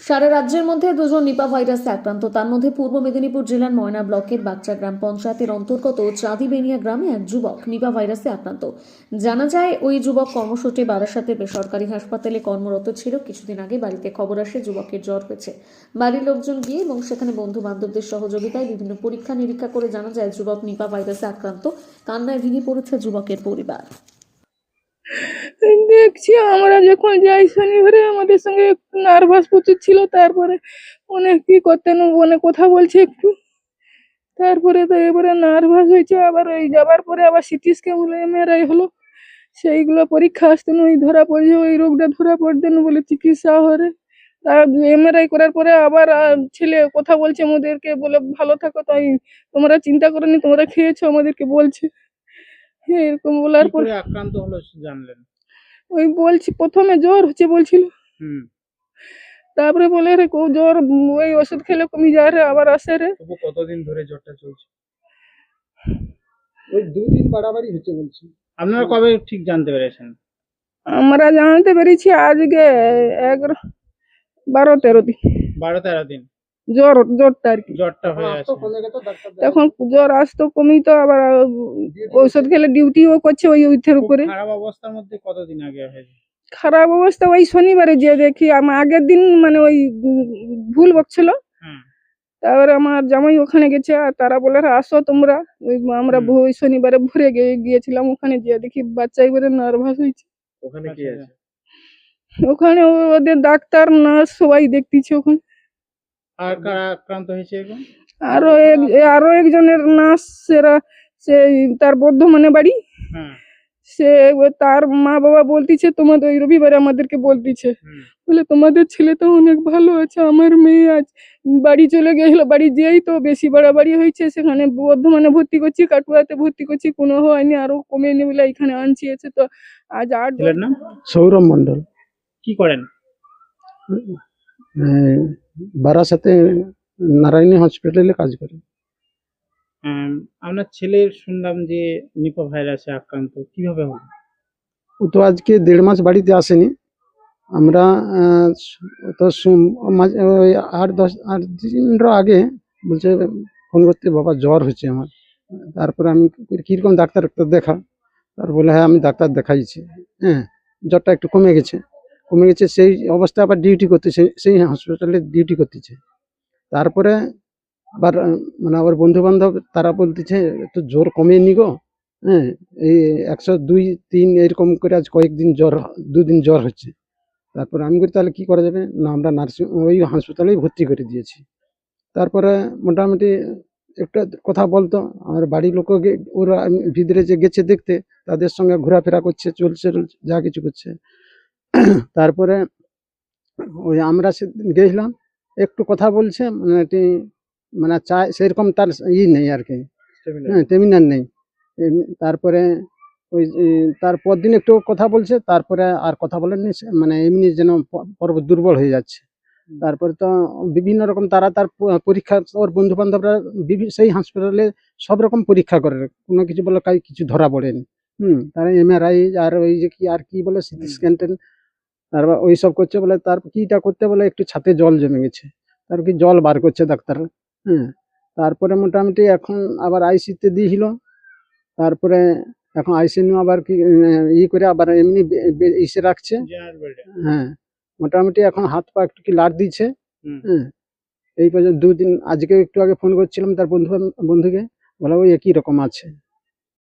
সারা রাজ্যের মধ্যে দুজন নিপা ভাইরাসে আক্রান্ত। তার মধ্যে পূর্ব মেদিনীপুর জেলার ময়না ব্লকের বাগচা গ্রাম পঞ্চায়েতের অন্তর্গত চাঁদিবেনিয়া গ্রামে এক যুবক নিপা ভাইরাসে আক্রান্ত। জানা যায় ওই যুবক কর্মসূত্রে বারাসাতের বেসরকারি হাসপাতালে কর্মরত ছিল। কিছুদিন আগে বাড়িতে খবর আসে যুবকের জ্বর হয়েছে। বাড়ির লোকজন গিয়ে এবং সেখানে বন্ধু বান্ধবদের সহযোগিতায় বিভিন্ন পরীক্ষা নিরীক্ষা করে জানা যায় যুবক নিপা ভাইরাসে আক্রান্ত। কান্নায় ভেঙে পড়েছে যুবকের পরিবার। দেখছি আমরা যখন যাই শনিবারে আমাদের সঙ্গে একটু নার্ভাস প্রচুর ছিল, তারপরে অনেক কি করতে অনেক কথা বলছে একটু, তারপরে তো এবারে নার্ভাস হয়েছে। আবার ওই যাবার পরে আবার সিটি স্ক্যান হলো, এমআরআই হলো, সেইগুলো পরীক্ষা আসতে ওই ধরা পড়ছে, ওই রোগটা ধরা পড়তেন বলে চিকিৎসা হরে। তার এমআরআই করার পরে আবার ছেলে কথা বলছে আমাদেরকে, বলে ভালো থাকো, তাই তোমরা চিন্তা করোনি, তোমরা খেয়েছো, আমাদেরকে বলছে এরকম বলার পর আক্রান্ত হলো জানলেন? ওই বলছি প্রথমে জ্বর হচ্ছে বলছিল, তারপরে বলে রে জ্বর ওই ওষুধ খেলে কমে যায় রে, আবার আসে রে। কতদিন ধরে জ্বরটা চলছে? ওই 2 দিন বাড়াবাড়ি হচ্ছে বলছি। আপনারা কবে ঠিক জানতে পেরেছেন? আমরা জানতে পেরেছি আজকে 12-13 দিন, 12-13 দিন জ্বরটা আর কি। জ্বরটা হয়ে আছে। তখন জ্বর আসতো কমই তো, আবার ঔষধ খেলে ডিউটিও করছে ওই ওইথের উপরে। খারাপ অবস্থার মধ্যে কতদিন আগে হয়েছে? খারাপ অবস্থা ওই শনিবারে যে দেখি, আমার আগের দিন মানে ওই ভুল বকছিল, তারপরে আমার জামাই ওখানে গেছে, আর তারা বলে আসো তোমরা। আমরা ওই শনিবারে ভোরে গিয়েছিলাম, ওখানে গিয়ে দেখি বাচ্চা এবারে নার্ভাস হয়েছে। ওখানে কি আছে? ওখানে ওদের ডাক্তার নার্স সবাই দেখতেছে ওখানে। আর কারা আক্রান্ত হয়েছে এখন? আরো একজনের নার্স, সে তার বর্ধমানে বাড়ি। সে তার মা বাবা বলতিছে তোমাদের ওই রবিবারে আমাদেরকে বলতিছে, বলে তোমাদের ছেলে তো অনেক ভালো আছে, আমার মেয়ে আজ বাড়ি চলে গেছিল, বাড়ি যেয়েই তো বেশি বাড়াবাড়ি হয়েছে, সেখানে বর্ধমানে ভর্তি করছি, কাটুয়াতে ভর্তি করছি, কোনো হয়নি, আরো কমেনি বলে এখানে আনছি। আছে তো আজ 8 ছেলের নাম সৌরভ মন্ডল। কি করেন? বারাসাতে নারায়ণী হসপিটালে কাজ করে। আপনার ছেলের শুনলাম যে নিপা ভাইরাসে আক্রান্ত, কিভাবে হলো? ও তো আজকে 1.5 মাস বাড়িতে আসেনি। আমরা তো ওই 8 দিন আগে বলছে ফোন করতে, বাবা জ্বর হচ্ছে আমার। তারপরে আমি কিরকম ডাক্তার দেখা, তার বলে হ্যাঁ আমি ডাক্তার দেখাইছি, হ্যাঁ জ্বরটা একটু কমে গেছে। সেই অবস্থা আবার ডিউটি করতেছে, সেই হসপিটালে ডিউটি করতেছে। তারপরে আবার মানে আবার বন্ধু বান্ধব তারা বলতেছে একটু জ্বর কমেনি গো, হ্যাঁ এই 102-3 এরকম করে আজ কয়েকদিন জ্বর, 2 দিন জ্বর হচ্ছে। তারপরে আমি বলি তাহলে কি করা যাবে, না আমরা নার্সিং ওই হাসপাতালেই ভর্তি করে দিয়েছি। তারপরে মোটামুটি একটা কথা বলতো, আমার বাড়ির লোক ওরা ভিতরে যে গেছে দেখতে, তাদের সঙ্গে ঘোরাফেরা করছে, চলছে যা কিছু করছে। তারপরে ওই আমরা সেদিন গেছিলাম, একটু কথা বলছে, মানে চায় সেরকম তার নেই আর কি, হ্যাঁ টেমিনার নেই। তারপরে ওই তারপর দিন একটু কথা বলছে, তারপরে আর কথা বলেননি, মানে এমনি যেন পর্ব দুর্বল হয়ে যাচ্ছে। তারপরে তো বিভিন্ন রকম তার পরীক্ষা, ওর বন্ধু বান্ধবরা সেই হাসপাতালে সব রকম পরীক্ষা করে, কোনো কিছু বলে কিছু ধরা পড়েনি। তারা এমআরআই আর ওই যে কি আর কি বলে সিটি স্ক্যান, তারপর ওই সব করছে, বলে তার কিটা করতে বলে একটু ছাতে জল জমে গেছে, তার কি জল বার করছে ডাক্তার। তারপরে মোটামুটি এখন আবার আইসিতে দিয়েছিল, তারপরে এখন আইসি নিয়ে আবার কি করে আবার এমনি ইসে রাখছে। হ্যাঁ মোটামুটি এখন হাত পা একটু কি লাড় দিচ্ছে। এই পর্যন্ত 2 দিন, আজকে একটু আগে ফোন করছিলাম তার বন্ধুকে, বলে ওই একই রকম আছে।